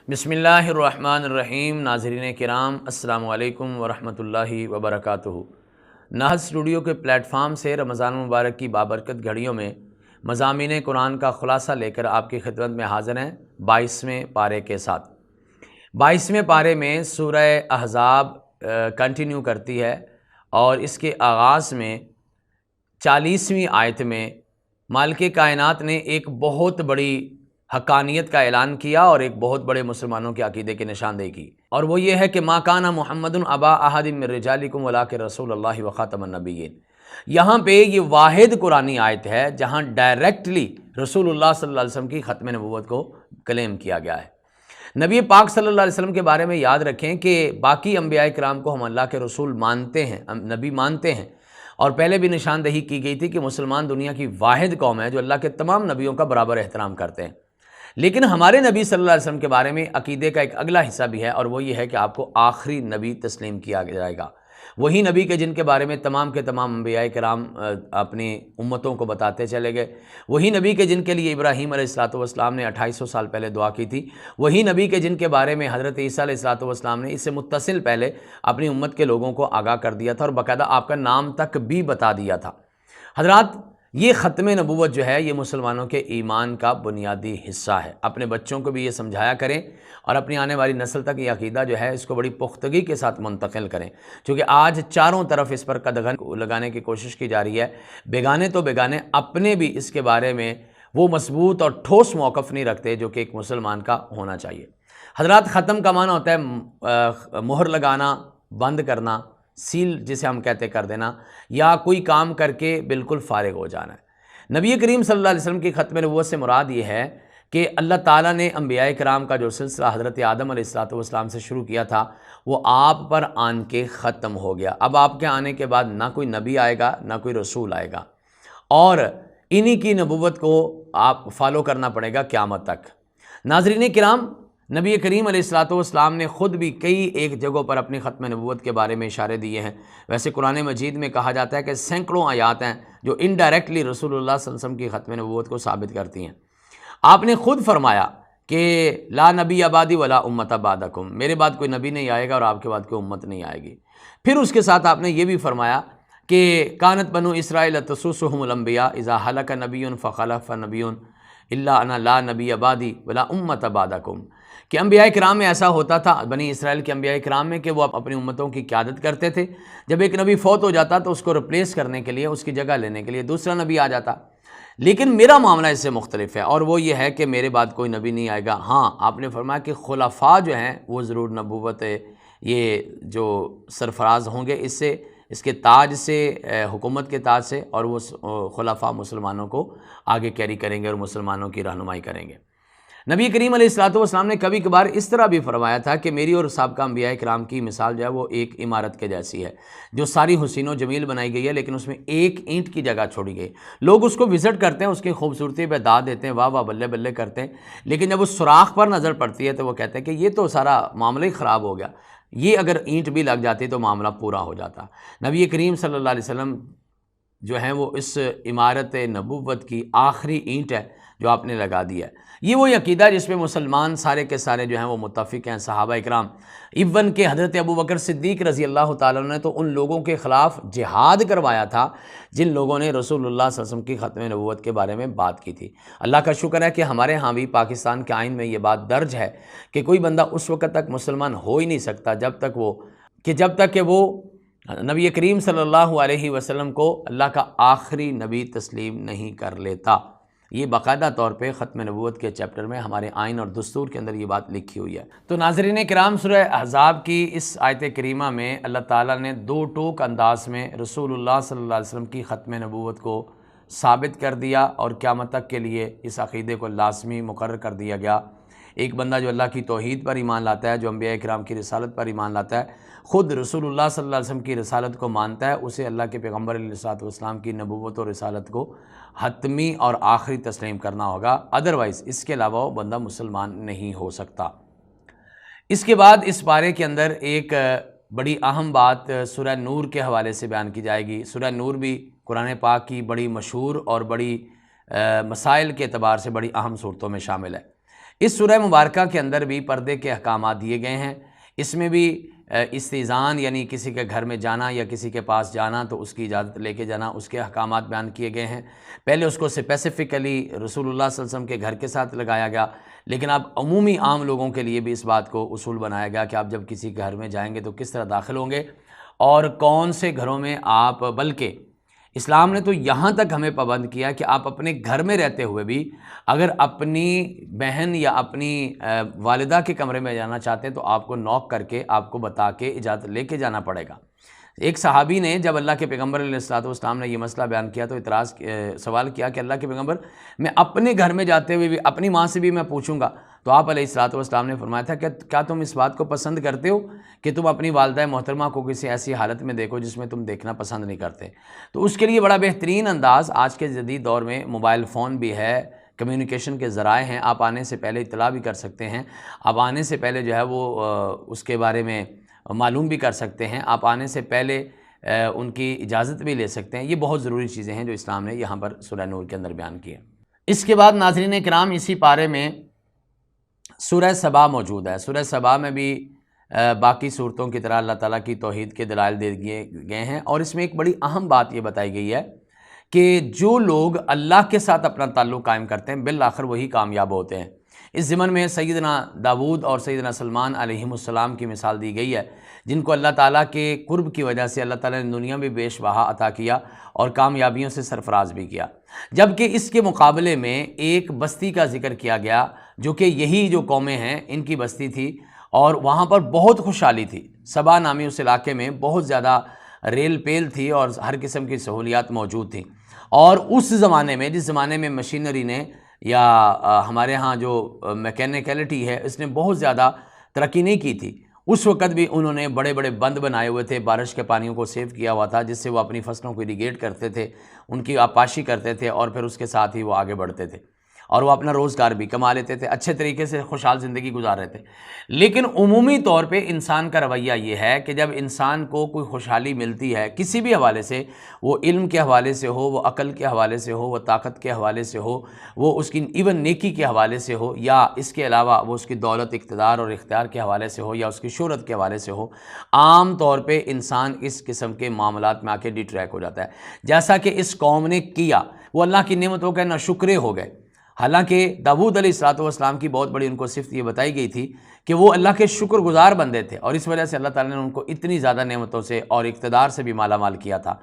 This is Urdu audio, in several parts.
بسم اللہ الرحمن الرحیم۔ ناظرین کرام السلام علیکم ورحمۃ اللہ وبرکاتہ۔ نحل اسٹوڈیو کے پلیٹ فارم سے رمضان المبارک کی بابرکت گھڑیوں میں مضامین قرآن کا خلاصہ لے کر آپ کی خدمت میں حاضر ہیں 22ویں پارے کے ساتھ۔ 22ویں پارے میں سورہ احزاب کنٹینیو کرتی ہے اور اس کے آغاز میں 40ویں آیت میں مالک کائنات نے ایک بہت بڑی حقانیت کا اعلان کیا اور ایک بہت بڑے مسلمانوں کے عقیدے کی نشاندہی کی، اور وہ یہ ہے کہ ما کان محمد ابا احد من رجالکم ولکن رسول اللہ وخاتم النبیین۔ یہاں پہ یہ واحد قرآنی آیت ہے جہاں ڈائریکٹلی رسول اللہ صلی اللہ علیہ وسلم کی ختم نبوت کو کلیم کیا گیا ہے۔ نبی پاک صلی اللہ علیہ وسلم کے بارے میں یاد رکھیں کہ باقی انبیاء کرام کو ہم اللہ کے رسول مانتے ہیں، نبی مانتے ہیں، اور پہلے بھی نشاندہی کی گئی تھی کہ مسلمان دنیا کی واحد قوم ہے جو اللہ کے تمام نبیوں کا برابر احترام کرتے ہیں۔ لیکن ہمارے نبی صلی اللہ علیہ وسلم کے بارے میں عقیدے کا ایک اگلا حصہ بھی ہے، اور وہ یہ ہے کہ آپ کو آخری نبی تسلیم کیا جائے گا، وہی نبی کے جن کے بارے میں تمام کے تمام انبیاء کرام اپنی امتوں کو بتاتے چلے گئے، وہی نبی کے جن کے لیے ابراہیم علیہ السلام نے 2800 سال پہلے دعا کی تھی، وہی نبی کے جن کے بارے میں حضرت عیسیٰ علیہ السلام نے اس سے متصل پہلے اپنی امت کے لوگوں کو آگاہ کر دیا تھا اور باقاعدہ آپ کا نام تک بھی بتا دیا تھا۔ حضرات، یہ ختم نبوت جو ہے یہ مسلمانوں کے ایمان کا بنیادی حصہ ہے۔ اپنے بچوں کو بھی یہ سمجھایا کریں اور اپنی آنے والی نسل تک یہ عقیدہ جو ہے اس کو بڑی پختگی کے ساتھ منتقل کریں، چونکہ آج چاروں طرف اس پر قدغن لگانے کی کوشش کی جا رہی ہے۔ بیگانے تو بیگانے، اپنے بھی اس کے بارے میں وہ مضبوط اور ٹھوس موقف نہیں رکھتے جو کہ ایک مسلمان کا ہونا چاہیے۔ حضرات، ختم کا معنی ہوتا ہے مہر لگانا، بند کرنا، سیل جسے ہم کہتے کر دینا، یا کوئی کام کر کے بالکل فارغ ہو جانا ہے۔ نبی کریم صلی اللہ علیہ وسلم کی ختم نبوت سے مراد یہ ہے کہ اللہ تعالیٰ نے انبیاء کرام کا جو سلسلہ حضرت آدم علیہ السلام سے شروع کیا تھا وہ آپ پر آن کے ختم ہو گیا۔ اب آپ کے آنے کے بعد نہ کوئی نبی آئے گا نہ کوئی رسول آئے گا، اور انہی کی نبوت کو آپ فالو کرنا پڑے گا قیامت تک۔ ناظرین کرام، نبی کریم علیہ السلام نے خود بھی کئی ایک جگہوں پر اپنی ختم نبوت کے بارے میں اشارے دیے ہیں۔ ویسے قرآن مجید میں کہا جاتا ہے کہ سینکڑوں آیات ہیں جو انڈائریکٹلی رسول اللہ صلی اللہ علیہ وسلم کی ختم نبوت کو ثابت کرتی ہیں۔ آپ نے خود فرمایا کہ لا نبی بعدی ولا امت بعدکم، میرے بعد کوئی نبی نہیں آئے گا اور آپ کے بعد کوئی امت نہیں آئے گی۔ پھر اس کے ساتھ آپ نے یہ بھی فرمایا کہ کانت بنو اسرائیل تسوسهم الانبیاء اذا ہلک نبی فخلف نبی الا انا لا نبی بعدی ولا امت بعدکم، کہ انبیاء کرام میں ایسا ہوتا تھا، بنی اسرائیل کے انبیاء کرام میں، کہ وہ اپنی امتوں کی قیادت کرتے تھے۔ جب ایک نبی فوت ہو جاتا تو اس کو ریپلیس کرنے کے لیے، اس کی جگہ لینے کے لیے دوسرا نبی آ جاتا۔ لیکن میرا معاملہ اس سے مختلف ہے، اور وہ یہ ہے کہ میرے بعد کوئی نبی نہیں آئے گا۔ ہاں، آپ نے فرمایا کہ خلفاء جو ہیں وہ ضرور نبوت یہ جو سرفراز ہوں گے اس سے، اس کے تاج سے، حکومت کے تاج سے، اور وہ خلفاء مسلمانوں کو آگے کیری کریں گے اور مسلمانوں کی رہنمائی کریں گے۔ نبی کریم علیہ السلام نے کبھی کبھار اس طرح بھی فرمایا تھا کہ میری اور سابقہ انبیاء کرام کی مثال جو ہے وہ ایک عمارت کے جیسی ہے جو ساری حسین و جمیل بنائی گئی ہے، لیکن اس میں ایک اینٹ کی جگہ چھوڑی گئی۔ لوگ اس کو وزٹ کرتے ہیں، اس کی خوبصورتی پہ داد دیتے ہیں، واہ واہ بلے بلے کرتے ہیں، لیکن جب اس سوراخ پر نظر پڑتی ہے تو وہ کہتے ہیں کہ یہ تو سارا معاملہ ہی خراب ہو گیا، یہ اگر اینٹ بھی لگ جاتی تو معاملہ پورا ہو جاتا۔ نبی کریم صلی اللہ علیہ وسلم جو ہیں وہ اس عمارت نبوت کی آخری اینٹ ہے جو آپ نے لگا دیا ہے۔ یہ وہی عقیدہ جس میں مسلمان سارے کے سارے جو ہیں وہ متفق ہیں۔ صحابہ اکرام، ایون کہ حضرت ابو بکر صدیق رضی اللہ تعالیٰ عنہ نے تو ان لوگوں کے خلاف جہاد کروایا تھا جن لوگوں نے رسول اللہ صلی اللہ علیہ وسلم کی ختم نبوت کے بارے میں بات کی تھی۔ اللہ کا شکر ہے کہ ہمارے ہاں بھی پاکستان کے آئین میں یہ بات درج ہے کہ کوئی بندہ اس وقت تک مسلمان ہو ہی نہیں سکتا جب تک کہ وہ نبی کریم صلی اللہ علیہ وسلم کو اللہ کا آخری نبی تسلیم نہیں کر لیتا۔ یہ باقاعدہ طور پہ ختم نبوت کے چیپٹر میں ہمارے آئین اور دستور کے اندر یہ بات لکھی ہوئی ہے۔ تو ناظرین کرام، سورہ احزاب کی اس آیت کریمہ میں اللہ تعالیٰ نے دو ٹوک انداز میں رسول اللہ صلی اللہ علیہ وسلم کی ختم نبوت کو ثابت کر دیا اور قیامت تک کے لیے اس عقیدے کو لازمی مقرر کر دیا گیا۔ ایک بندہ جو اللہ کی توحید پر ایمان لاتا ہے، جو انبیاء کرام کی رسالت پر ایمان لاتا ہے، خود رسول اللہ صلی اللہ علیہ وسلم کی رسالت کو مانتا ہے، اسے اللہ کے پیغمبر علیہ السلام کی نبوت اور رسالت کو حتمی اور آخری تسلیم کرنا ہوگا، ادروائز اس کے علاوہ وہ بندہ مسلمان نہیں ہو سکتا۔ اس کے بعد اس پارے کے اندر ایک بڑی اہم بات سورہ نور کے حوالے سے بیان کی جائے گی۔ سورہ نور بھی قرآن پاک کی بڑی مشہور اور بڑی مسائل کے اعتبار سے بڑی اہم صورتوں میں شامل ہے۔ اس سورہ مبارکہ کے اندر بھی پردے کے احکامات دیے گئے ہیں۔ اس میں بھی استئذان یعنی کسی کے گھر میں جانا یا کسی کے پاس جانا تو اس کی اجازت لے کے جانا، اس کے احکامات بیان کیے گئے ہیں۔ پہلے اس کو اسپیسیفکلی رسول اللہ صلی اللہ علیہ وسلم کے گھر کے ساتھ لگایا گیا، لیکن اب عمومی عام لوگوں کے لیے بھی اس بات کو اصول بنایا گیا کہ آپ جب کسی گھر میں جائیں گے تو کس طرح داخل ہوں گے اور کون سے گھروں میں آپ، بلکہ اسلام نے تو یہاں تک ہمیں پابند کیا کہ آپ اپنے گھر میں رہتے ہوئے بھی اگر اپنی بہن یا اپنی والدہ کے کمرے میں جانا چاہتے ہیں تو آپ کو نوک کر کے، آپ کو بتا کے اجازت لے کے جانا پڑے گا۔ ایک صحابی نے جب اللہ کے پیغمبر علیہ الصلوۃ والسلام نے یہ مسئلہ بیان کیا تو سوال کیا کہ اللہ کے پیغمبر، میں اپنے گھر میں جاتے ہوئے بھی اپنی ماں سے بھی میں پوچھوں گا، تو آپ علیہ الصلوۃ والسلام نے فرمایا تھا کہ کیا تم اس بات کو پسند کرتے ہو کہ تم اپنی والدہ محترمہ کو کسی ایسی حالت میں دیکھو جس میں تم دیکھنا پسند نہیں کرتے؟ تو اس کے لیے بڑا بہترین انداز آج کے جدید دور میں موبائل فون بھی ہے، کمیونیکیشن کے ذرائع ہیں، آپ آنے سے پہلے اطلاع بھی کر سکتے ہیں، آپ آنے سے پہلے جو ہے وہ اس کے بارے میں معلوم بھی کر سکتے ہیں، آپ آنے سے پہلے ان کی اجازت بھی لے سکتے ہیں۔ یہ بہت ضروری چیزیں ہیں جو اسلام نے یہاں پر سورہ نور کے اندر بیان کی ہیں۔ اس کے بعد ناظرین کرام اسی پارے میں سورہ سبا موجود ہے۔ سورہ سبا میں بھی باقی صورتوں کی طرح اللہ تعالیٰ کی توحید کے دلائل دے دیے گئے ہیں، اور اس میں ایک بڑی اہم بات یہ بتائی گئی ہے کہ جو لوگ اللہ کے ساتھ اپنا تعلق قائم کرتے ہیں بالآخر وہی کامیاب ہوتے ہیں۔ اس ضمن میں سیدنا داؤد اور سیدنا سلمان علیہم السلام کی مثال دی گئی ہے، جن کو اللہ تعالیٰ کے قرب کی وجہ سے اللہ تعالیٰ نے دنیا میں بیش بہا عطا کیا اور کامیابیوں سے سرفراز بھی کیا۔ جبکہ اس کے مقابلے میں ایک بستی کا ذکر کیا گیا جو کہ یہی جو قومیں ہیں ان کی بستی تھی، اور وہاں پر بہت خوشحالی تھی۔ سبا نامی اس علاقے میں بہت زیادہ ریل پیل تھی اور ہر قسم کی سہولیات موجود تھیں، اور اس زمانے میں، جس زمانے میں مشینری نے یا ہمارے ہاں جو میکینیکلٹی ہے اس نے بہت زیادہ ترقی نہیں کی تھی، اس وقت بھی انہوں نے بڑے بڑے بند بنائے ہوئے تھے، بارش کے پانیوں کو سیو کیا ہوا تھا جس سے وہ اپنی فصلوں کو اریگیٹ کرتے تھے، ان کی آبپاشی کرتے تھے، اور پھر اس کے ساتھ ہی وہ آگے بڑھتے تھے اور وہ اپنا روزگار بھی کما لیتے تھے، اچھے طریقے سے خوشحال زندگی گزار رہے تھے۔ لیکن عمومی طور پہ انسان کا رویہ یہ ہے کہ جب انسان کو کوئی خوشحالی ملتی ہے کسی بھی حوالے سے، وہ علم کے حوالے سے ہو، وہ عقل کے حوالے سے ہو، وہ طاقت کے حوالے سے ہو، وہ اس کی ایون نیکی کے حوالے سے ہو، یا اس کے علاوہ وہ اس کی دولت، اقتدار اور اختیار کے حوالے سے ہو، یا اس کی شہرت کے حوالے سے ہو، عام طور پہ انسان اس قسم کے معاملات میں آ کے ڈی ٹریک ہو جاتا ہے، جیسا کہ اس قوم نے کیا۔ وہ اللہ کی نعمتوں کے ناشکرے ہو گئے۔ حالانکہ داؤد علیہ الصلوۃ والسلام کی بہت بڑی ان کو صفت یہ بتائی گئی تھی کہ وہ اللہ کے شکر گزار بندے تھے، اور اس وجہ سے اللہ تعالیٰ نے ان کو اتنی زیادہ نعمتوں سے اور اقتدار سے بھی مالا مال کیا تھا۔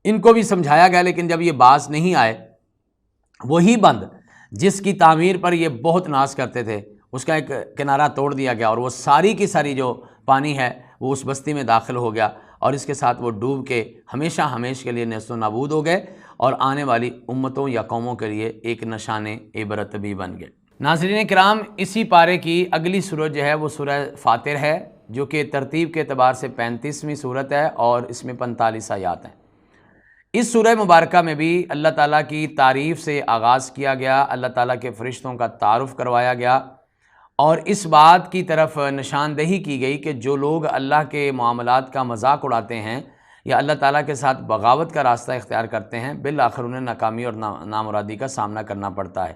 ان کو بھی سمجھایا گیا، لیکن جب یہ باز نہیں آئے، وہی بند جس کی تعمیر پر یہ بہت ناز کرتے تھے اس کا ایک کنارہ توڑ دیا گیا، اور وہ ساری کی ساری جو پانی ہے وہ اس بستی میں داخل ہو گیا، اور اس کے ساتھ وہ ڈوب کے ہمیشہ ہمیشہ کے لیے نیست و نابود ہو گئے، اور آنے والی امتوں یا قوموں کے لیے ایک نشان عبرت بھی بن گئے۔ ناظرین کرام اسی پارے کی اگلی سورت جو ہے وہ سورہ فاطر ہے، جو کہ ترتیب کے اعتبار سے 35ویں سورت ہے اور اس میں 45 آیات ہیں۔ اس سورہ مبارکہ میں بھی اللہ تعالیٰ کی تعریف سے آغاز کیا گیا، اللہ تعالیٰ کے فرشتوں کا تعارف کروایا گیا، اور اس بات کی طرف نشاندہی کی گئی کہ جو لوگ اللہ کے معاملات کا مذاق اڑاتے ہیں یا اللہ تعالیٰ کے ساتھ بغاوت کا راستہ اختیار کرتے ہیں، بالآخر انہیں ناکامی اور نامرادی کا سامنا کرنا پڑتا ہے۔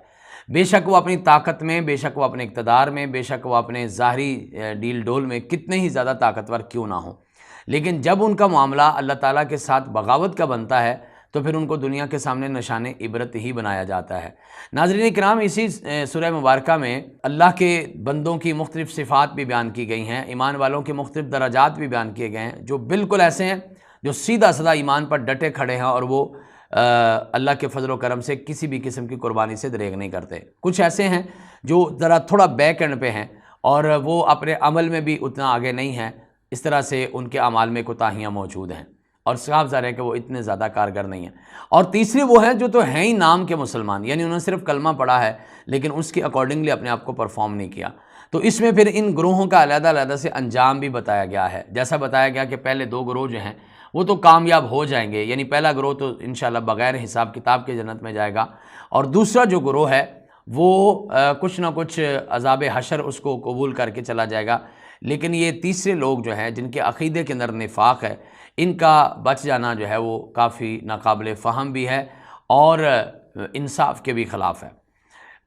بے شک وہ اپنی طاقت میں، بے شک وہ اپنے اقتدار میں، بے شک وہ اپنے ظاہری ڈیل ڈول میں کتنے ہی زیادہ طاقتور کیوں نہ ہوں، لیکن جب ان کا معاملہ اللہ تعالیٰ کے ساتھ بغاوت کا بنتا ہے تو پھر ان کو دنیا کے سامنے نشان عبرت ہی بنایا جاتا ہے۔ ناظرین کرام اسی سورہ مبارکہ میں اللہ کے بندوں کی مختلف صفات بھی بیان کی گئی ہیں، ایمان والوں کے مختلف درجات بھی بیان کیے گئے ہیں، جو بالکل ایسے ہیں جو سیدھا سادہ ایمان پر ڈٹے کھڑے ہیں اور وہ اللہ کے فضل و کرم سے کسی بھی قسم کی قربانی سے دریغ نہیں کرتے۔ کچھ ایسے ہیں جو ذرا تھوڑا بیک اینڈ پہ ہیں اور وہ اپنے عمل میں بھی اتنا آگے نہیں ہیں، اس طرح سے ان کے اعمال میں کوتاہیاں موجود ہیں، اور صاف ظاہر ہے کہ وہ اتنے زیادہ کارگر نہیں ہیں۔ اور تیسرے وہ ہیں جو تو ہیں ہی نام کے مسلمان، یعنی انہوں نے صرف کلمہ پڑھا ہے لیکن اس کے اکارڈنگلی اپنے آپ کو پرفارم نہیں کیا۔ تو اس میں پھر ان گروہوں کا علیحدہ علیحدہ سے انجام بھی بتایا گیا ہے، جیسا بتایا گیا کہ پہلے دو گروہ جو ہیں وہ تو کامیاب ہو جائیں گے، یعنی پہلا گروہ تو انشاءاللہ بغیر حساب کتاب کے جنت میں جائے گا، اور دوسرا جو گروہ ہے وہ کچھ نہ کچھ عذاب حشر اس کو قبول کر کے چلا جائے گا۔ لیکن یہ تیسرے لوگ جو ہیں جن کے عقیدے کے اندر نفاق ہے، ان کا بچ جانا جو ہے وہ کافی ناقابل فہم بھی ہے اور انصاف کے بھی خلاف ہے۔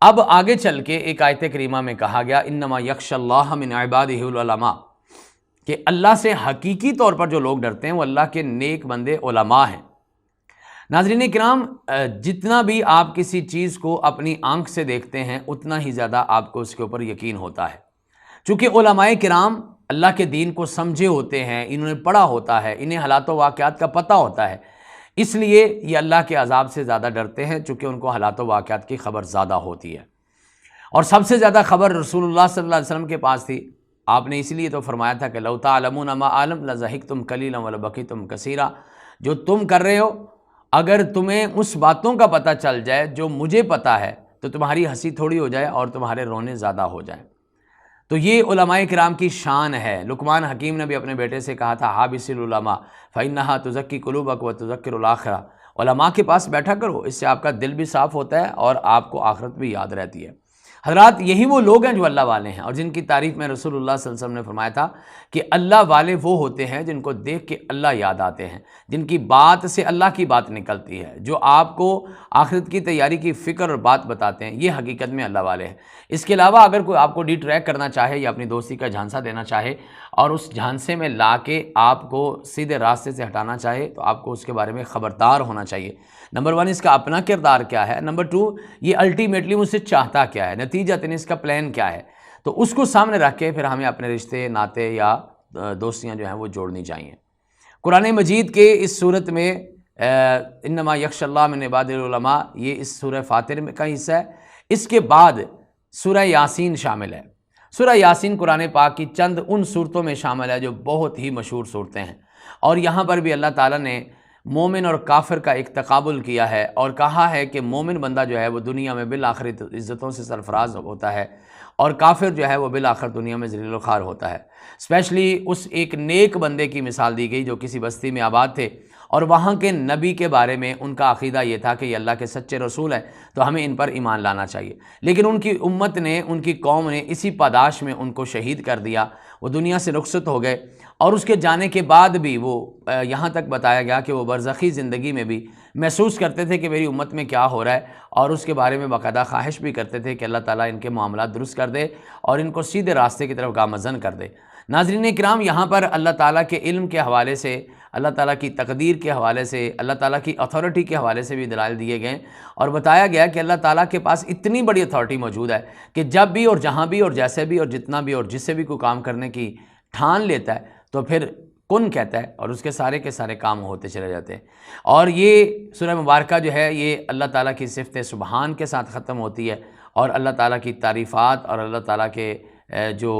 اب آگے چل کے ایک آیت کریمہ میں کہا گیا انما یخشی اللہ من عبادہ العلماء، کہ اللہ سے حقیقی طور پر جو لوگ ڈرتے ہیں وہ اللہ کے نیک بندے علماء ہیں۔ ناظرین کرام، جتنا بھی آپ کسی چیز کو اپنی آنکھ سے دیکھتے ہیں اتنا ہی زیادہ آپ کو اس کے اوپر یقین ہوتا ہے، چونکہ علماء کرام اللہ کے دین کو سمجھے ہوتے ہیں، انہوں نے پڑھا ہوتا ہے، انہیں حالات و واقعات کا پتہ ہوتا ہے، اس لیے یہ اللہ کے عذاب سے زیادہ ڈرتے ہیں، چونکہ ان کو حالات و واقعات کی خبر زیادہ ہوتی ہے۔ اور سب سے زیادہ خبر رسول اللہ صلی اللہ علیہ وسلم کے پاس تھی۔ آپ نے اسی لیے تو فرمایا تھا کہ لو تعلمون ما اعلم لضحکتم قلیلا ولبکیتم کثیرا، جو تم کر رہے ہو اگر تمہیں اس باتوں کا پتہ چل جائے جو مجھے پتہ ہے تو تمہاری ہنسی تھوڑی ہو جائے اور تمہارے رونے زیادہ ہو جائیں۔ تو یہ علماء کرام کی شان ہے۔ لقمان حکیم نے بھی اپنے بیٹے سے کہا تھا حابس العلماء فإنها تزکی قلوبک وتذکر الآخرہ، علماء کے پاس بیٹھا کرو، اس سے آپ کا دل بھی صاف ہوتا ہے اور آپ کو آخرت بھی یاد رہتی ہے۔ حضرات، یہی وہ لوگ ہیں جو اللہ والے ہیں اور جن کی تعریف میں رسول اللہ صلی اللہ علیہ وسلم نے فرمایا تھا کہ اللہ والے وہ ہوتے ہیں جن کو دیکھ کے اللہ یاد آتے ہیں، جن کی بات سے اللہ کی بات نکلتی ہے، جو آپ کو آخرت کی تیاری کی فکر اور بات بتاتے ہیں، یہ حقیقت میں اللہ والے ہیں۔ اس کے علاوہ اگر کوئی آپ کو ڈی ٹریک کرنا چاہے یا اپنی دوستی کا جھانسا دینا چاہے اور اس جھانسے میں لا کے آپ کو سیدھے راستے سے ہٹانا چاہے تو آپ کو اس کے بارے میں خبردار ہونا چاہیے۔ نمبر 1 اس کا اپنا کردار کیا ہے، نمبر 2 یہ الٹیمیٹلی مجھ سے چاہتا کیا ہے، نتیجتاً اس کا پلان کیا ہے، تو اس کو سامنے رکھ کے پھر ہمیں اپنے رشتے ناتے یا دوستیاں جو ہیں وہ جوڑنی چاہیے۔ قرآن مجید کے اس صورت میں انما یخشی اللہ من عباد العلماء، یہ اس سورہ فاطر میں کا حصہ ہے۔ اس کے بعد سورہ یاسین شامل ہے۔ سورہ یاسین قرآن پاک کی چند ان صورتوں میں شامل ہے جو بہت ہی مشہور صورتیں ہیں، اور یہاں پر بھی اللہ تعالیٰ نے مومن اور کافر کا ایک تقابل کیا ہے اور کہا ہے کہ مومن بندہ جو ہے وہ دنیا میں بالآخر عزتوں سے سرفراز ہوتا ہے اور کافر جو ہے وہ بالآخر دنیا میں ذلیل و خوار ہوتا ہے۔ اسپیشلی اس ایک نیک بندے کی مثال دی گئی جو کسی بستی میں آباد تھے اور وہاں کے نبی کے بارے میں ان کا عقیدہ یہ تھا کہ یہ اللہ کے سچے رسول ہیں تو ہمیں ان پر ایمان لانا چاہیے، لیکن ان کی امت نے، ان کی قوم نے اسی پاداش میں ان کو شہید کر دیا، وہ دنیا سے رخصت ہو گئے، اور اس کے جانے کے بعد بھی وہ یہاں تک بتایا گیا کہ وہ برزخی زندگی میں بھی محسوس کرتے تھے کہ میری امت میں کیا ہو رہا ہے، اور اس کے بارے میں باقاعدہ خواہش بھی کرتے تھے کہ اللہ تعالیٰ ان کے معاملات درست کر دے اور ان کو سیدھے راستے کی طرف گامزن کر دے۔ ناظرین کرام، یہاں پر اللہ تعالیٰ کے علم کے حوالے سے، اللہ تعالیٰ کی تقدیر کے حوالے سے، اللہ تعالیٰ کی اتھارٹی کے حوالے سے بھی دلائل دیے گئے اور بتایا گیا کہ اللہ تعالیٰ کے پاس اتنی بڑی اتھارٹی موجود ہے کہ جب بھی اور جہاں بھی اور جیسے بھی اور جتنا بھی اور جس سے بھی کوئی کام کرنے کی ٹھان لیتا ہے تو پھر کن کہتا ہے اور اس کے سارے کام ہوتے چلے جاتے ہیں۔ اور یہ سورہ مبارکہ جو ہے یہ اللہ تعالیٰ کی صفت سبحان کے ساتھ ختم ہوتی ہے اور اللہ تعالیٰ کی تعریفات اور اللہ تعالیٰ کے جو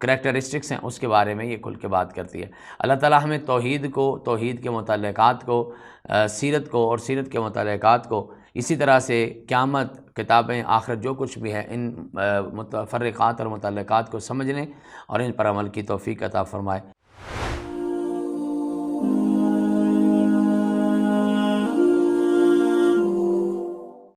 کریکٹرسٹکس ہیں اس کے بارے میں یہ کھل کے بات کرتی ہے۔ اللہ تعالیٰ ہمیں توحید کو، توحید کے متعلقات کو، سیرت کو اور سیرت کے متعلقات کو، اسی طرح سے قیامت، کتابیں، آخرت، جو کچھ بھی ہے ان متفرقات اور متعلقات کو سمجھنے اور ان پر عمل کی توفیق عطا فرمائے۔